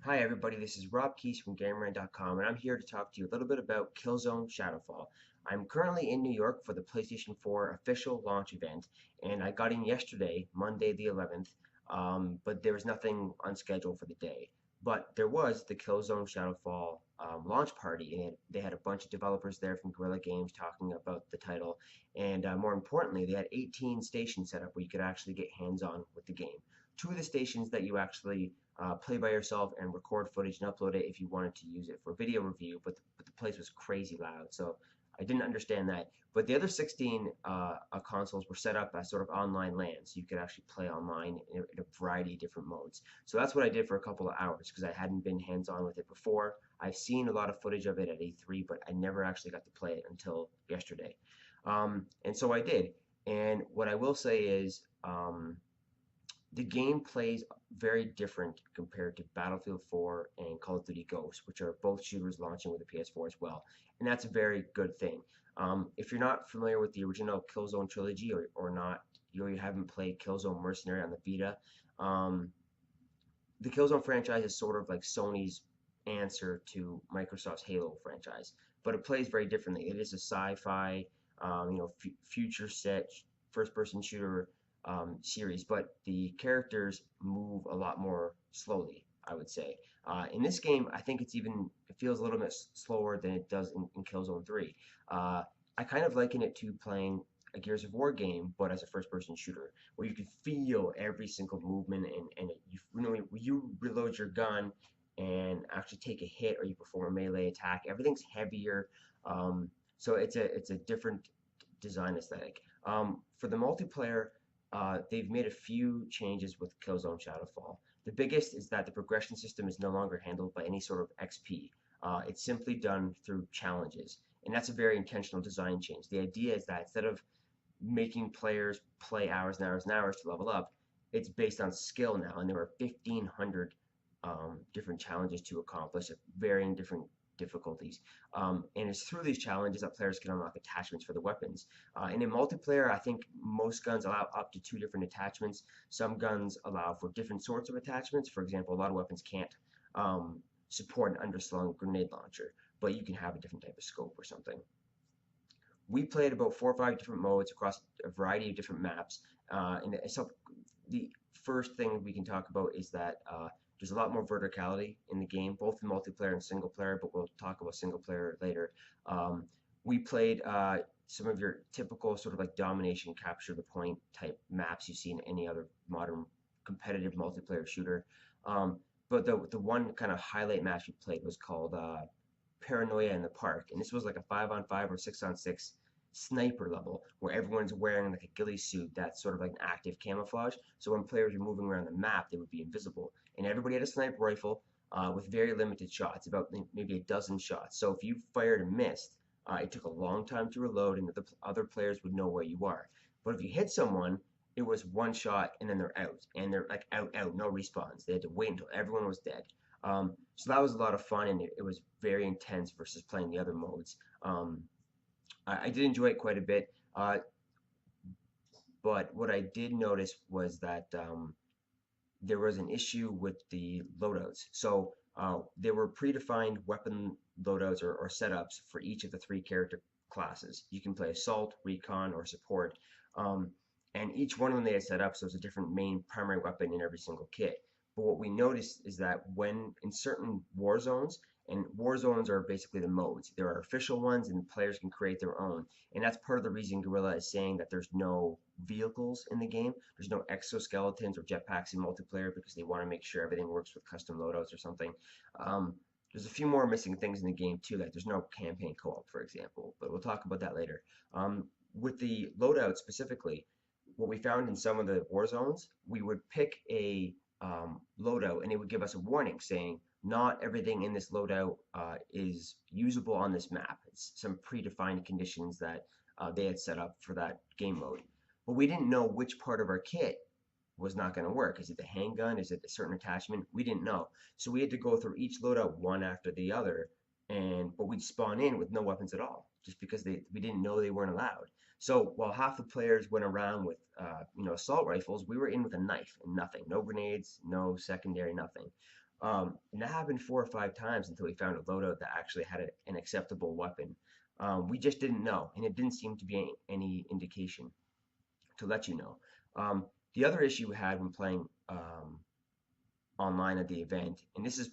Hi everybody, this is Rob Keys from GamerRant.com, and I'm here to talk to you a little bit about Killzone Shadowfall. I'm currently in New York for the PlayStation 4 official launch event, and I got in yesterday, Monday the 11th, but there was nothing on schedule for the day. But there was the Killzone Shadowfall launch party, and they had a bunch of developers there from Guerrilla Games talking about the title, and more importantly, they had 18 stations set up where you could actually get hands-on with the game. Two of the stations that you actually play by yourself and record footage and upload it if you wanted to use it for video review, but the place was crazy loud, so I didn't understand that. But the other 16 consoles were set up as sort of online LAN, so you could actually play online in a variety of different modes. So that's what I did for a couple of hours because I hadn't been hands-on with it before. I've seen a lot of footage of it at E3, but I never actually got to play it until yesterday. And so I did. And what I will say is, the game plays very different compared to Battlefield 4 and Call of Duty Ghosts, which are both shooters launching with the PS4 as well. And that's a very good thing. If you're not familiar with the original Killzone trilogy or not, you haven't played Killzone Mercenary on the Vita, um, the Killzone franchise is sort of like Sony's answer to Microsoft's Halo franchise, but it plays very differently. It is a sci-fi, future set first-person shooter series, but the characters move a lot more slowly, I would say. In this game, I think it feels a little bit slower than it does in Killzone 3. I kind of liken it to playing a Gears of War game, but as a first-person shooter, where you can feel every single movement and you reload your gun and actually take a hit or you perform a melee attack. Everything's heavier, so it's a different design aesthetic. For the multiplayer, they've made a few changes with Killzone Shadowfall. The biggest is that the progression system is no longer handled by any sort of XP. It's simply done through challenges, and that's a very intentional design change. The idea is that instead of making players play hours and hours and hours to level up, it's based on skill now, and there are 1,500 different challenges to accomplish at varying different difficulties. And it's through these challenges that players can unlock attachments for the weapons. And in multiplayer, I think most guns allow up to 2 different attachments. Some guns allow for different sorts of attachments. For example, a lot of weapons can't support an underslung grenade launcher, but you can have a different type of scope or something. We played about 4 or 5 different modes across a variety of different maps. And so the first thing we can talk about is that there's a lot more verticality in the game, both in multiplayer and single player, but we'll talk about single player later. We played some of your typical sort of like domination, capture the point type maps you see in any other modern competitive multiplayer shooter. But the one kind of highlight match we played was called Paranoia in the Park, and this was like a 5-on-5 or 6-on-6 sniper level where everyone's wearing like a ghillie suit that's sort of like an active camouflage. So when players were moving around the map, they would be invisible, and everybody had a sniper rifle with very limited shots, about maybe a dozen shots. So if you fired and missed, it took a long time to reload, and the other players would know where you are. But if you hit someone, it was one shot and then they're out, and they're like out, no respawns. They had to wait until everyone was dead. So that was a lot of fun, and it was very intense versus playing the other modes. I did enjoy it quite a bit, but what I did notice was that there was an issue with the loadouts. So there were predefined weapon loadouts or setups for each of the 3 character classes. You can play Assault, Recon, or Support. And each one of them they had set up, so there's a different main primary weapon in every single kit. But what we noticed is that when in certain war zones, and war zones are basically the modes, there are official ones and players can create their own. And that's part of the reason Guerrilla is saying that there's no vehicles in the game. There's no exoskeletons or jetpacks in multiplayer because they want to make sure everything works with custom loadouts or something. There's a few more missing things in the game too, like there's no campaign co-op, for example, but we'll talk about that later. With the loadout specifically, what we found in some of the war zones, we would pick a loadout and it would give us a warning saying not everything in this loadout is usable on this map. It's some predefined conditions that they had set up for that game mode. But we didn't know which part of our kit was not going to work. Is it the handgun? Is it a certain attachment? We didn't know. So we had to go through each loadout one after the other, but we'd spawn in with no weapons at all, just because we didn't know they weren't allowed. So while half the players went around with assault rifles, we were in with a knife and nothing, no grenades, no secondary, nothing. And that happened 4 or 5 times until we found a loadout that actually had an acceptable weapon. We just didn't know, and it didn't seem to be any indication to let you know. Um, the other issue we had when playing online at the event, and this is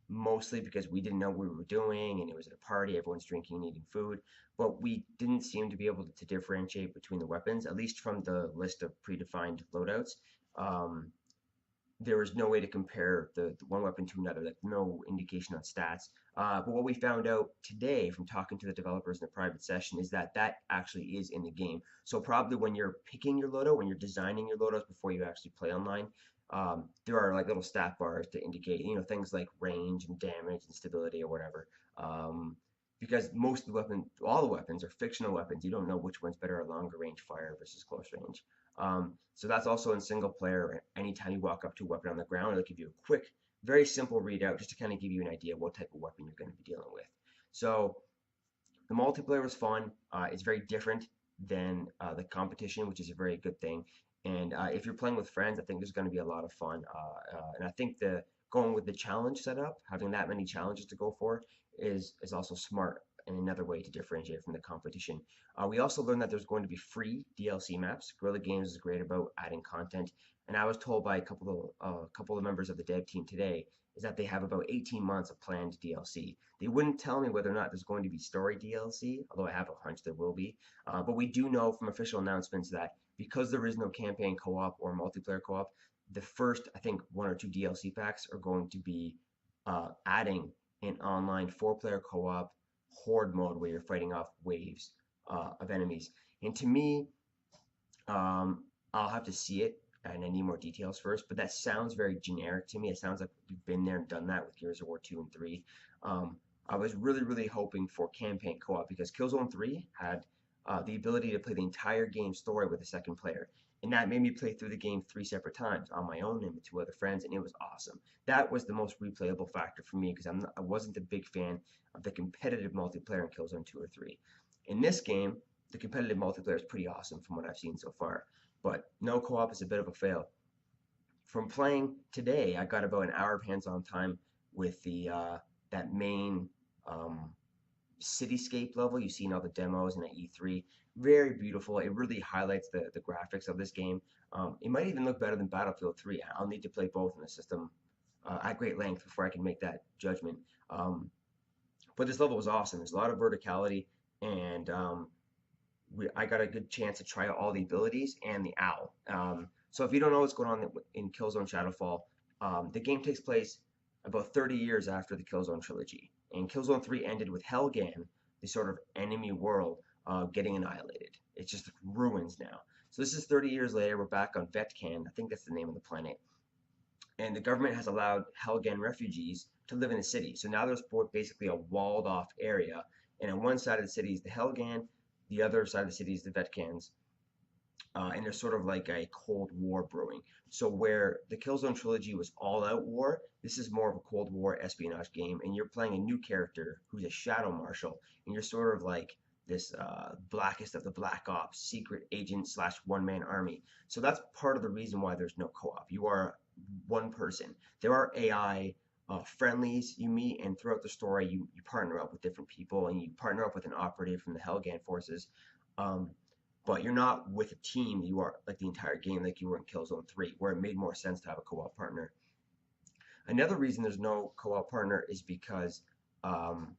mostly because we didn't know what we were doing and it was at a party, everyone's drinking and eating food, but we didn't seem to be able to differentiate between the weapons, at least from the list of predefined loadouts. Um, there was no way to compare the one weapon to another, like no indication on stats. But what we found out today from talking to the developers in the private session is that that actually is in the game. So probably when you're picking your loadout, when you're designing your loadouts before you actually play online, there are like little stat bars to indicate, things like range and damage and stability or whatever. Um, because most of the all the weapons are fictional weapons. You don't know which one's better at longer range fire versus close range. So that's also in single player. Anytime you walk up to a weapon on the ground, it'll give you a quick, very simple readout just to kind of give you an idea of what type of weapon you're going to be dealing with. So the multiplayer was fun. It's very different than the competition, which is a very good thing. And if you're playing with friends, I think there's going to be a lot of fun. And I think the going with the challenge setup, having that many challenges to go for, is also smart and another way to differentiate from the competition. We also learned that there's going to be free DLC maps. Guerrilla Games is great about adding content, and I was told by a couple of members of the dev team today is that they have about 18 months of planned DLC. They wouldn't tell me whether or not there's going to be story DLC, although I have a hunch there will be. But we do know from official announcements that because there is no campaign co-op or multiplayer co-op, the first, I think, one or two DLC packs are going to be adding an online four-player co-op horde mode where you're fighting off waves of enemies. And to me, I'll have to see it and I need more details first, but that sounds very generic to me. It sounds like we've been there and done that with Gears of War 2 and 3. Um, I was really, really hoping for campaign co-op because Killzone 3 had the ability to play the entire game story with a second player. And that made me play through the game 3 separate times on my own and with two other friends, and it was awesome. That was the most replayable factor for me because I wasn't a big fan of the competitive multiplayer in Killzone 2 or 3. In this game, the competitive multiplayer is pretty awesome from what I've seen so far, but no co-op is a bit of a fail. From playing today, I got about an hour of hands-on time with the that main um, cityscape level you see in all the demos and at E3. Very beautiful. It really highlights the graphics of this game. It might even look better than Battlefield 3. I'll need to play both in the system at great length before I can make that judgment. Um, but this level was awesome. There's a lot of verticality, and I got a good chance to try out all the abilities and the owl. So if you don't know what's going on in Killzone Shadowfall, the game takes place about 30 years after the Killzone trilogy. And Killzone 3 ended with Helghan, the sort of enemy world, getting annihilated. It's just ruins now. So this is 30 years later. We're back on Vetcan. I think that's the name of the planet. And the government has allowed Helghan refugees to live in the city. So now there's basically a walled off area. And on one side of the city is the Helghan, the other side of the city is the Vetkans, and there's sort of like a Cold War brewing. So where the Killzone trilogy was all-out war, this is more of a Cold War espionage game, and you're playing a new character who's a shadow marshal, and you're sort of like this blackest of the black ops, secret agent slash one-man army. So that's part of the reason why there's no co-op. You are one person. There are AI friendlies you meet, and throughout the story, you partner up with different people, and you partner up with an operative from the Helghan forces. Um, but you're not with a team. You are like the entire game, like you were in Killzone 3, where it made more sense to have a co-op partner. Another reason there's no co-op partner is because um,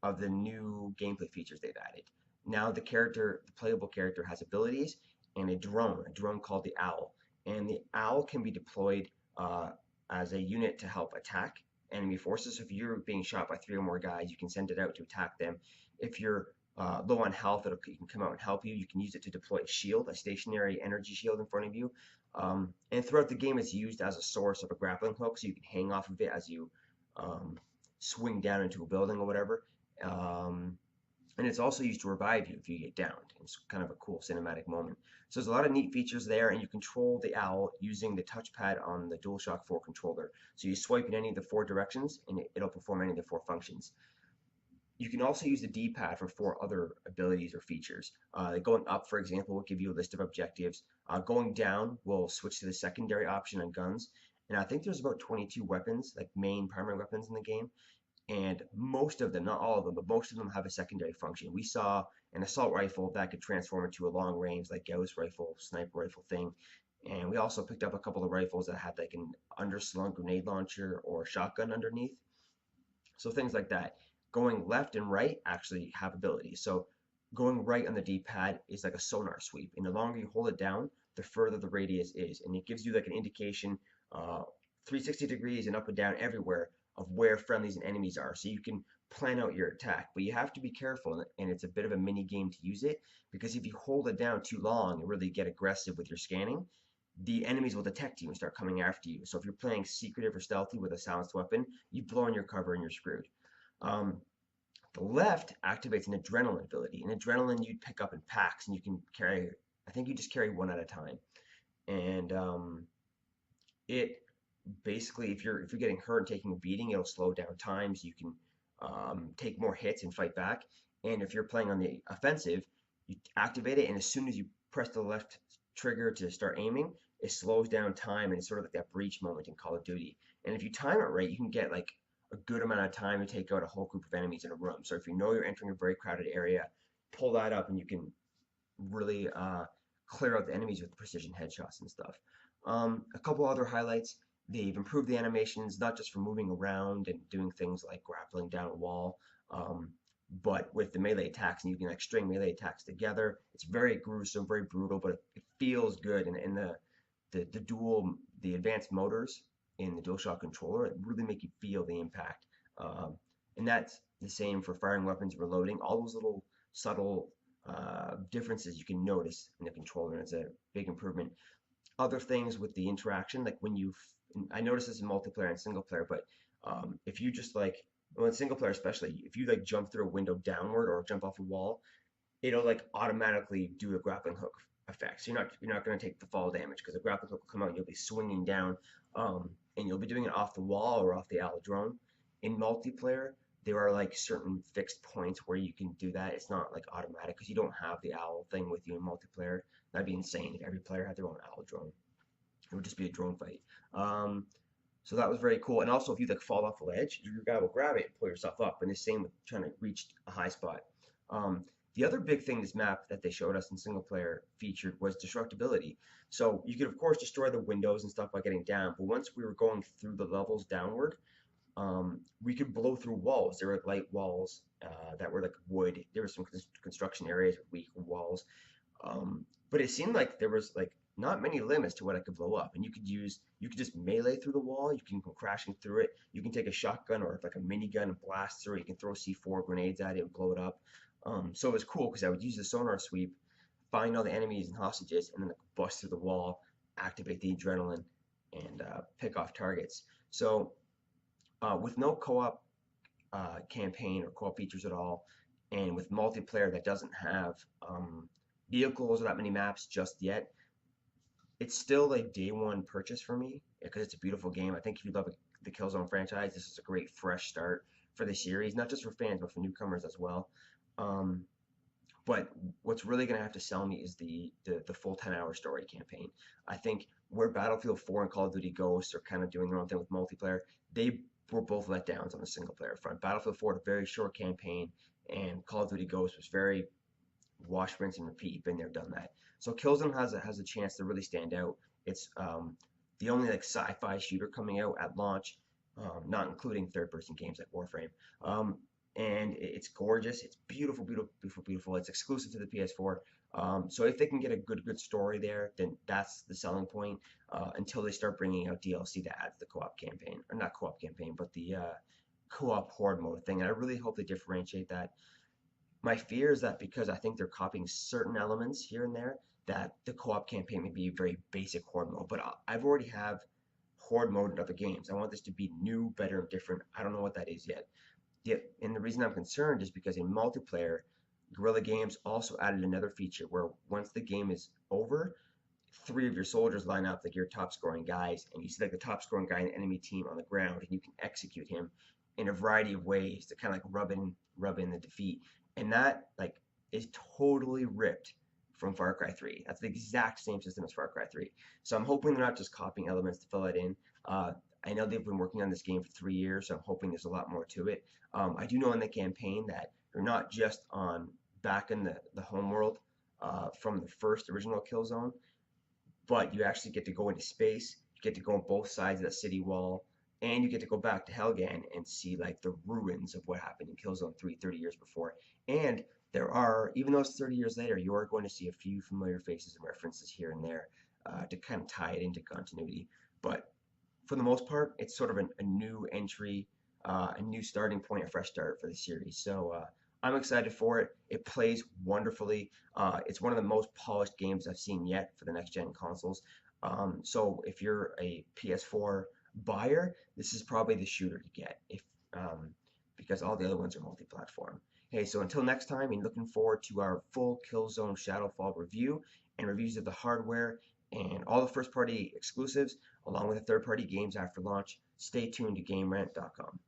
of the new gameplay features they've added. Now the playable character, has abilities and a drone called the Owl, and the Owl can be deployed as a unit to help attack enemy forces. So if you're being shot by three or more guys, you can send it out to attack them. If you're low on health, it can come out and help you. You can use it to deploy a shield, a stationary energy shield in front of you. And throughout the game, it's used as a source of a grappling hook, so you can hang off of it as you um, swing down into a building or whatever. And it's also used to revive you if you get downed. It's kind of a cool cinematic moment. So there's a lot of neat features there, and you control the Owl using the touchpad on the DualShock 4 controller. So you swipe in any of the four directions, and it'll perform any of the four functions. You can also use the D-pad for four other abilities or features. Going up, for example, will give you a list of objectives. Going down will switch to the secondary option on guns. And I think there's about 22 weapons, like main primary weapons in the game. And most of them, not all of them, but most of them have a secondary function. We saw an assault rifle that could transform into a long range, like Gauss rifle, sniper rifle thing. And we also picked up a couple of rifles that had like an underslung grenade launcher or shotgun underneath. So things like that. Going left and right actually have abilities. So going right on the D-pad is like a sonar sweep, and the longer you hold it down, the further the radius is, and it gives you like an indication, 360 degrees and up and down everywhere of where friendlies and enemies are. So you can plan out your attack, but you have to be careful, and it's a bit of a mini game to use it because if you hold it down too long and really get aggressive with your scanning, the enemies will detect you and start coming after you. So if you're playing secretive or stealthy with a silenced weapon, you blow in your cover and you're screwed. Um, the left activates an adrenaline ability. An adrenaline you'd pick up in packs, and you can carry. I think you just carry one at a time. And it basically, if you're getting hurt and taking a beating, it'll slow down times. You can take more hits and fight back. And if you're playing on the offensive, you activate it, and as soon as you press the left trigger to start aiming, it slows down time, and it's sort of like that breach moment in Call of Duty. And if you time it right, you can get like a good amount of time to take out a whole group of enemies in a room. So if you know you're entering a very crowded area, pull that up, and you can really clear out the enemies with precision headshots and stuff. A couple other highlights. They've improved the animations, not just for moving around and doing things like grappling down a wall, um, but with the melee attacks, and you can like string melee attacks together. It's very gruesome, very brutal, but it feels good. And the advanced motors in the DualShock controller, it really make you feel the impact. And that's the same for firing weapons, reloading, all those little subtle differences you can notice in the controller, and it's a big improvement. Other things with the interaction, like I noticed this in multiplayer and single player, but if you just like, well, in single player especially, if you like jump through a window downward or jump off a wall, it'll like automatically do a grappling hook effect. So you're not going to take the fall damage because the grappling hook will come out and you'll be swinging down, and you'll be doing it off the wall or off the drone. In multiplayer, there are like certain fixed points where you can do that. It's not like automatic because you don't have the owl thing with you in multiplayer. That'd be insane if every player had their own owl drone. It would just be a drone fight. Um, so that was very cool. And also, if you like fall off a ledge, your guy will grab it and pull yourself up. And the same with trying to reach a high spot. Um, the other big thing this map that they showed us in single player featured was destructibility. So you could of course destroy the windows and stuff by getting down, but once we were going through the levels downward, we could blow through walls. There were light walls that were like wood. There were some construction areas with weak walls, but it seemed like there was like not many limits to what I could blow up. And you could just melee through the wall. You can go crashing through it. You can take a shotgun or like a minigun and blast through it. You can throw C4 grenades at it and blow it up. So it was cool because I would use the sonar sweep, find all the enemies and hostages, and then like, bust through the wall, activate the adrenaline, and pick off targets. So with no co-op campaign or co-op features at all, and with multiplayer that doesn't have vehicles or that many maps just yet, it's still a day one purchase for me because it's a beautiful game. I think if you love the Killzone franchise, this is a great fresh start for the series, not just for fans but for newcomers as well. Um, but what's really going to have to sell me is the full 10-hour story campaign. I think where Battlefield 4 and Call of Duty Ghosts are kind of doing their own thing with multiplayer, they were both letdowns on the single player front. Battlefield 4 had a very short campaign, and Call of Duty Ghosts was very wash, rinse, and repeat. Been there, done that. So Killzone has a chance to really stand out. It's the only like sci-fi shooter coming out at launch, not including third-person games like Warframe. And it's gorgeous. It's beautiful, beautiful, beautiful, beautiful. It's exclusive to the PS4. So if they can get a good story there, then that's the selling point. Until they start bringing out DLC that adds the co-op campaign, or not co-op campaign, but the co-op horde mode thing. And I really hope they differentiate that. My fear is that because I think they're copying certain elements here and there, that the co-op campaign may be very basic horde mode. But I've already have horde mode in other games. I want this to be new, better, and different. I don't know what that is yet. And the reason I'm concerned is because in multiplayer, Guerrilla Games also added another feature where once the game is over, three of your soldiers line up like your top scoring guys, and you see like the top scoring guy in the enemy team on the ground, and you can execute him in a variety of ways to kind of like rub in the defeat. And that like is totally ripped from Far Cry 3. That's the exact same system as Far Cry 3. So I'm hoping they're not just copying elements to fill it in. Uh, I know they've been working on this game for 3 years, so I'm hoping there's a lot more to it. I do know in the campaign that you're not just on back in the home world from the first original Killzone, but you actually get to go into space. You get to go on both sides of the city wall, and you get to go back to Helghan and see like the ruins of what happened in Killzone 3 30 years before. And there are, even though it's 30 years later, you are going to see a few familiar faces and references here and there to kind of tie it into continuity. But for the most part, it's sort of a new entry, a new starting point, a fresh start for the series. So I'm excited for it. It plays wonderfully. It's one of the most polished games I've seen yet for the next gen consoles. So if you're a PS4 buyer, this is probably the shooter to get if because all the other ones are multi-platform. Hey, so until next time, I'm looking forward to our full Killzone Shadowfall review and reviews of the hardware and all the first-party exclusives, along with the third-party games after launch. Stay tuned to GameRant.com.